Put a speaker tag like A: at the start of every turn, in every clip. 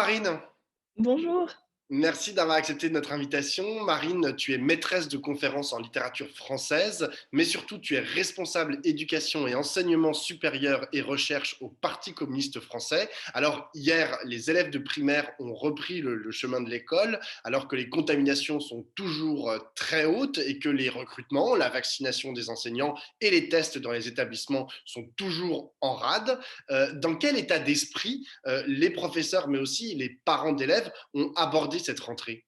A: Marine,
B: Bonjour.
A: merci d'avoir accepté notre invitation. Marine, tu es maîtresse de conférences en littérature française, mais surtout tu es responsable éducation et enseignement supérieur et recherche au Parti communiste français. Alors hier, les élèves de primaire ont repris le chemin de l'école, alors que les contaminations sont toujours très hautes et que les recrutements, la vaccination des enseignants et les tests dans les établissements sont toujours en rade. Dans quel état d'esprit les professeurs, mais aussi les parents d'élèves ont abordé cette rentrée?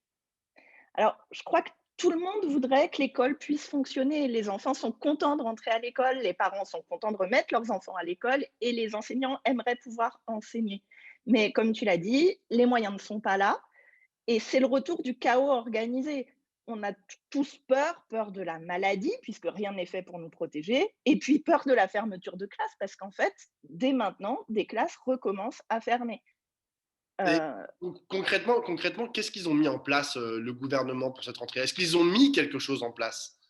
B: Alors, je crois que tout le monde voudrait que l'école puisse fonctionner. Les enfants sont contents de rentrer à l'école, les parents sont contents de remettre leurs enfants à l'école et les enseignants aimeraient pouvoir enseigner. Mais comme tu l'as dit, les moyens ne sont pas là et c'est le retour du chaos organisé. On a tous peur, peur de la maladie, puisque rien n'est fait pour nous protéger, et puis peur de la fermeture de classe, parce qu'en fait, dès maintenant, des classes recommencent à fermer.
A: Et
B: Euh,
A: concrètement, qu'est-ce qu'ils ont mis en place, le gouvernement, pour cette rentrée? Est-ce qu'ils ont mis quelque chose en place?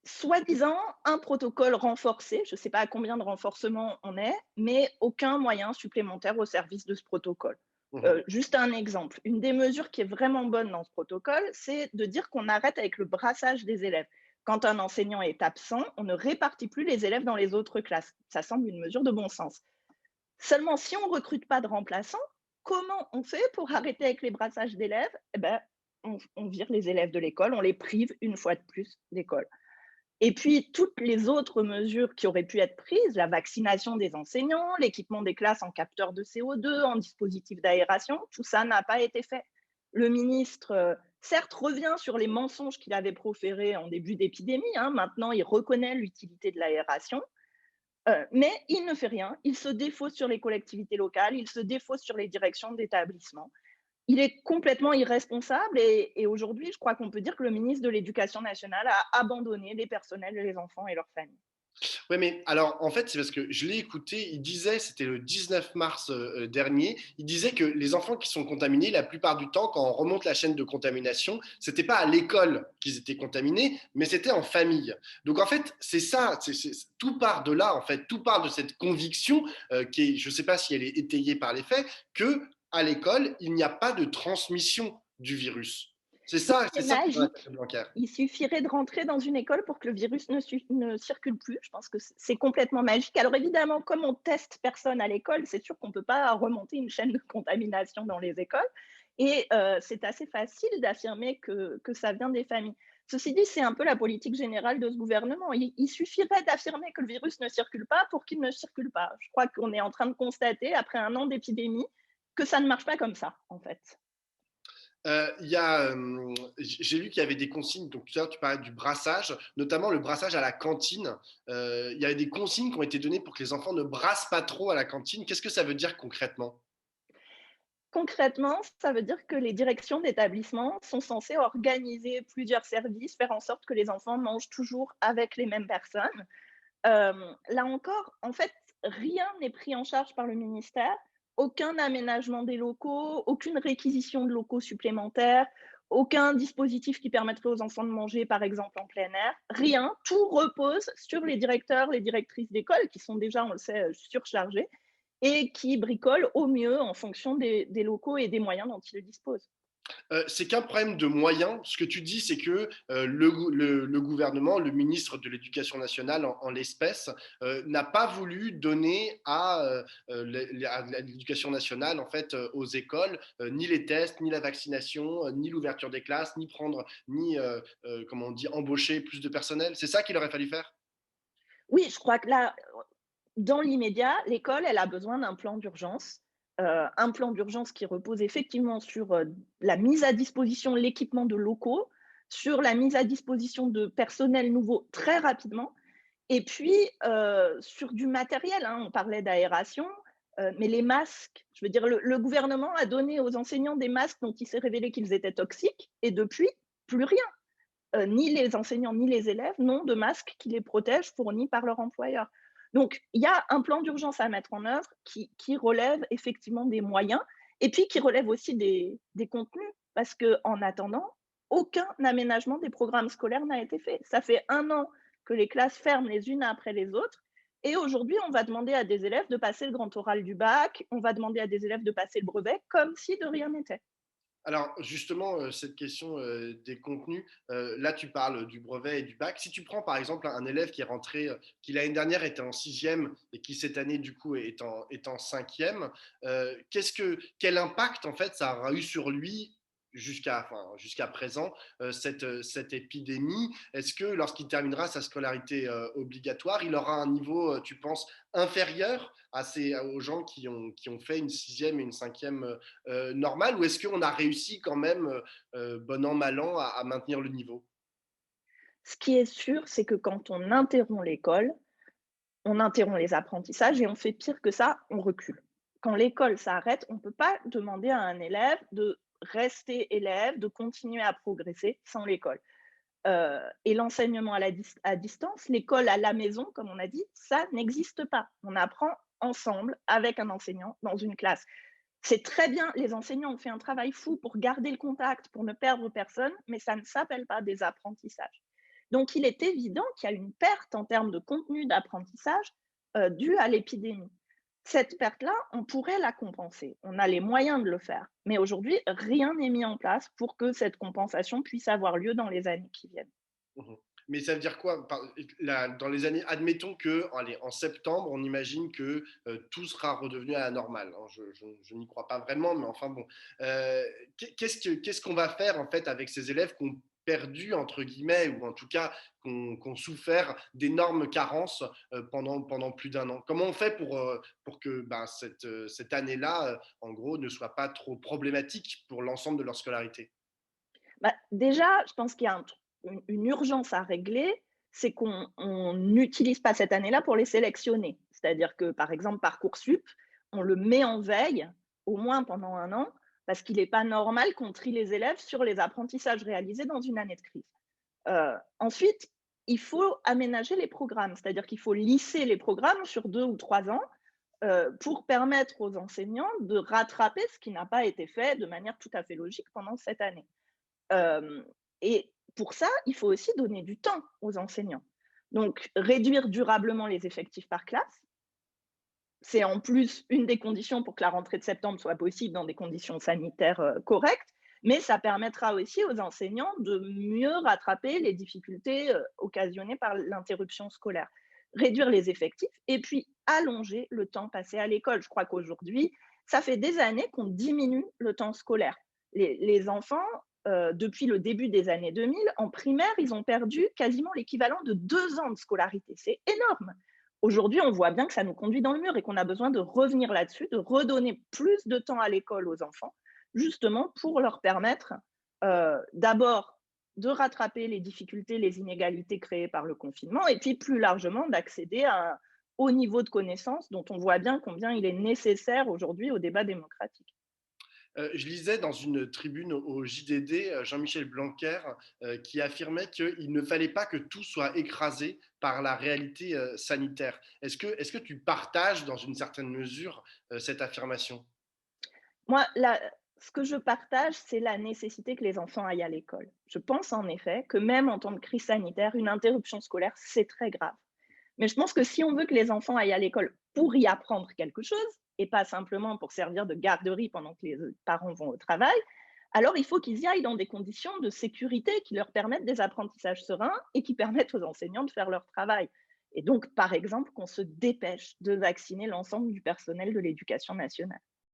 B: Soi-disant, un protocole renforcé, je ne sais pas à combien de renforcement on est, mais aucun moyen supplémentaire au service de ce protocole.
A: Mhm.
B: Juste un exemple, une des mesures qui est vraiment bonne dans ce protocole, c'est de dire qu'on arrête avec le brassage des élèves. Quand un enseignant est absent, on ne répartit plus les élèves dans les autres classes. Ça semble une mesure de bon sens. Seulement, si on ne recrute pas de remplaçants, comment on fait pour arrêter avec les brassages d'élèves? Eh ben, on vire les élèves de l'école, on les prive une fois de plus d'école. Et puis, toutes les autres mesures qui auraient pu être prises, la vaccination des enseignants, l'équipement des classes en capteurs de CO2, en dispositifs d'aération, tout ça n'a pas été fait. Le ministre, certes, revient sur les mensonges qu'il avait proférés en début d'épidémie, hein. Maintenant, il reconnaît l'utilité de l'aération, mais il ne fait rien. Il se défausse sur les collectivités locales, il se défausse sur les directions d'établissement. Il est complètement irresponsable et aujourd'hui, je crois qu'on peut dire que le ministre de l'Éducation nationale a abandonné les personnels, les enfants et leurs familles.
A: Ouais, mais alors, en fait, c'est parce que je l'ai écouté, il disait, c'était le 19 mars dernier, il disait que les enfants qui sont contaminés, la plupart du temps, quand on remonte la chaîne de contamination, c'était pas à l'école qu'ils étaient contaminés, mais c'était en famille. Donc, en fait, c'est ça, tout part de là, en fait, tout part de cette conviction qui est, je sais pas si elle est étayée par les faits, que à l'école, il n'y a pas de transmission du virus. C'est
B: C'est
A: ça qui est dans la
B: magique.
A: tête de Blanquer.
B: Il suffirait de rentrer dans une école pour que le virus ne circule plus. Je pense que c'est complètement magique. Alors évidemment, comme on teste personne à l'école, c'est sûr qu'on ne peut pas remonter une chaîne de contamination dans les écoles. Et c'est assez facile d'affirmer que ça vient des familles. Ceci dit, c'est un peu la politique générale de ce gouvernement. Il suffirait d'affirmer que le virus ne circule pas pour qu'il ne circule pas. Je crois qu'on est en train de constater, après un an d'épidémie, que ça ne marche pas comme ça, en fait.
A: J'ai lu qu'il y avait des consignes, donc tout à l'heure tu parlais du brassage, notamment le brassage à la cantine. Il y avait des consignes qui ont été données pour que les enfants ne brassent pas trop à la cantine. Qu'est-ce que ça veut dire concrètement?
B: Concrètement, ça veut dire que les directions d'établissement sont censées organiser plusieurs services, faire en sorte que les enfants mangent toujours avec les mêmes personnes. Là encore, en fait, rien n'est pris en charge par le ministère, aucun aménagement des locaux, aucune réquisition de locaux supplémentaires, aucun dispositif qui permettrait aux enfants de manger, par exemple, en plein air. Rien, tout repose sur les directeurs, les directrices d'école, qui sont déjà, on le sait, surchargés, et qui bricolent au mieux en fonction des locaux et des moyens dont ils disposent.
A: C'est qu'un problème de moyens. Ce que tu dis, c'est que le gouvernement, le ministre de l'Éducation nationale en l'espèce, n'a pas voulu donner à l'Éducation nationale, en fait, aux écoles, ni les tests, ni la vaccination, ni l'ouverture des classes, ni comment on dit, embaucher plus de personnel. C'est ça qu'il aurait fallu faire?
B: Oui, je crois que là, dans l'immédiat, l'école, elle a besoin d'un plan d'urgence. Un plan d'urgence qui repose effectivement sur la mise à disposition, l'équipement de locaux, sur la mise à disposition de personnel nouveau très rapidement, et puis sur du matériel, hein. On parlait d'aération, mais les masques, je veux dire, le gouvernement a donné aux enseignants des masques dont il s'est révélé qu'ils étaient toxiques, et depuis, plus rien. Ni les enseignants ni les élèves n'ont de masques qui les protègent fournis par leur employeur. Donc, il y a un plan d'urgence à mettre en œuvre qui relève effectivement des moyens et puis qui relève aussi des contenus. Parce qu'en attendant, aucun aménagement des programmes scolaires n'a été fait. Ça fait un an que les classes ferment les unes après les autres Et aujourd'hui, on va demander à des élèves de passer le grand oral du bac, on va demander à des élèves de passer le brevet comme si de rien n'était.
A: Alors justement, cette question, des contenus, là tu parles du brevet et du bac. Si tu prends par exemple un élève qui est rentré, qui l'année dernière était en sixième et qui cette année du coup est en cinquième, quel impact en fait ça aura eu sur lui jusqu'à présent, cette épidémie? Est-ce que lorsqu'il terminera sa scolarité, obligatoire, il aura un niveau, tu penses inférieur aux gens qui ont fait une sixième et une cinquième normal, ou est-ce qu'on a réussi quand même, bon an, mal an, à maintenir le niveau?
B: Ce qui est sûr, c'est que quand on interrompt l'école, on interrompt les apprentissages et on fait pire que ça, on recule. Quand l'école s'arrête, on ne peut pas demander à un élève de rester élève, de continuer à progresser sans l'école. Et l'enseignement à distance, l'école à la maison, comme on a dit, ça n'existe pas. On apprend ensemble avec un enseignant dans une classe. C'est très bien, les enseignants ont fait un travail fou pour garder le contact, pour ne perdre personne, mais ça ne s'appelle pas des apprentissages. Donc, il est évident qu'il y a une perte en termes de contenu d'apprentissage due à l'épidémie. Cette perte-là, on pourrait la compenser. On a les moyens de le faire. Mais aujourd'hui, rien n'est mis en place pour que cette compensation puisse avoir lieu dans les années qui viennent.
A: Mmh. Mais ça veut dire quoi? Dans les années, admettons que, allez, en septembre, on imagine que tout sera redevenu à la normale, hein. Je n'y crois pas vraiment, mais enfin bon. Qu'est-ce qu'on va faire en fait avec ces élèves qui ont perdu, entre guillemets, ou en tout cas qui ont souffert d'énormes carences pendant plus d'un an? Comment on fait pour que ben, cette année-là, en gros, ne soit pas trop problématique pour l'ensemble de leur scolarité?
B: Bah, déjà, je pense qu'il y a une urgence à régler, c'est qu'on n'utilise pas cette année-là pour les sélectionner. C'est-à-dire que, par exemple, Parcoursup, on le met en veille, au moins pendant un an, parce qu'il n'est pas normal qu'on trie les élèves sur les apprentissages réalisés dans une année de crise. Ensuite, il faut aménager les programmes, c'est-à-dire qu'il faut lisser les programmes sur 2 ou 3 ans, pour permettre aux enseignants de rattraper ce qui n'a pas été fait de manière tout à fait logique pendant cette année. Hem Et pour ça, il faut aussi donner du temps aux enseignants. Donc réduire durablement les effectifs par classe, c'est en plus une des conditions pour que la rentrée de septembre soit possible dans des conditions sanitaires, correctes, mais ça permettra aussi aux enseignants de mieux rattraper les difficultés, occasionnées par l'interruption scolaire. Réduire les effectifs et puis allonger le temps passé à l'école. Je crois qu'aujourd'hui, ça fait des années qu'on diminue le temps scolaire. Les enfants, depuis le début des années 2000, en primaire, ils ont perdu quasiment l'équivalent de 2 ans de scolarité. C'est énorme. Aujourd'hui, on voit bien que ça nous conduit dans le mur et qu'on a besoin de revenir là-dessus, de redonner plus de temps à l'école aux enfants, justement pour leur permettre d'abord de rattraper les difficultés, les inégalités créées par le confinement, et puis plus largement d'accéder à un haut niveau de connaissance dont on voit bien combien il est nécessaire aujourd'hui au débat démocratique.
A: Je lisais dans une tribune au JDD, Jean-Michel Blanquer, qui affirmait qu'il ne fallait pas que tout soit écrasé par la réalité sanitaire. Est-ce que tu partages dans une certaine mesure cette affirmation?
B: Moi, ce que je partage, c'est la nécessité que les enfants aillent à l'école. Je pense en effet que même en temps de crise sanitaire, une interruption scolaire, c'est très grave. Mais je pense que si on veut que les enfants aillent à l'école pour y apprendre quelque chose, et pas simplement pour servir de garderie pendant que les parents vont au travail, alors il faut qu'ils y aillent dans des conditions de sécurité qui leur permettent des apprentissages sereins et qui permettent aux enseignants de faire leur travail. Et donc, par exemple, qu'on se dépêche de vacciner l'ensemble du personnel de l'éducation nationale.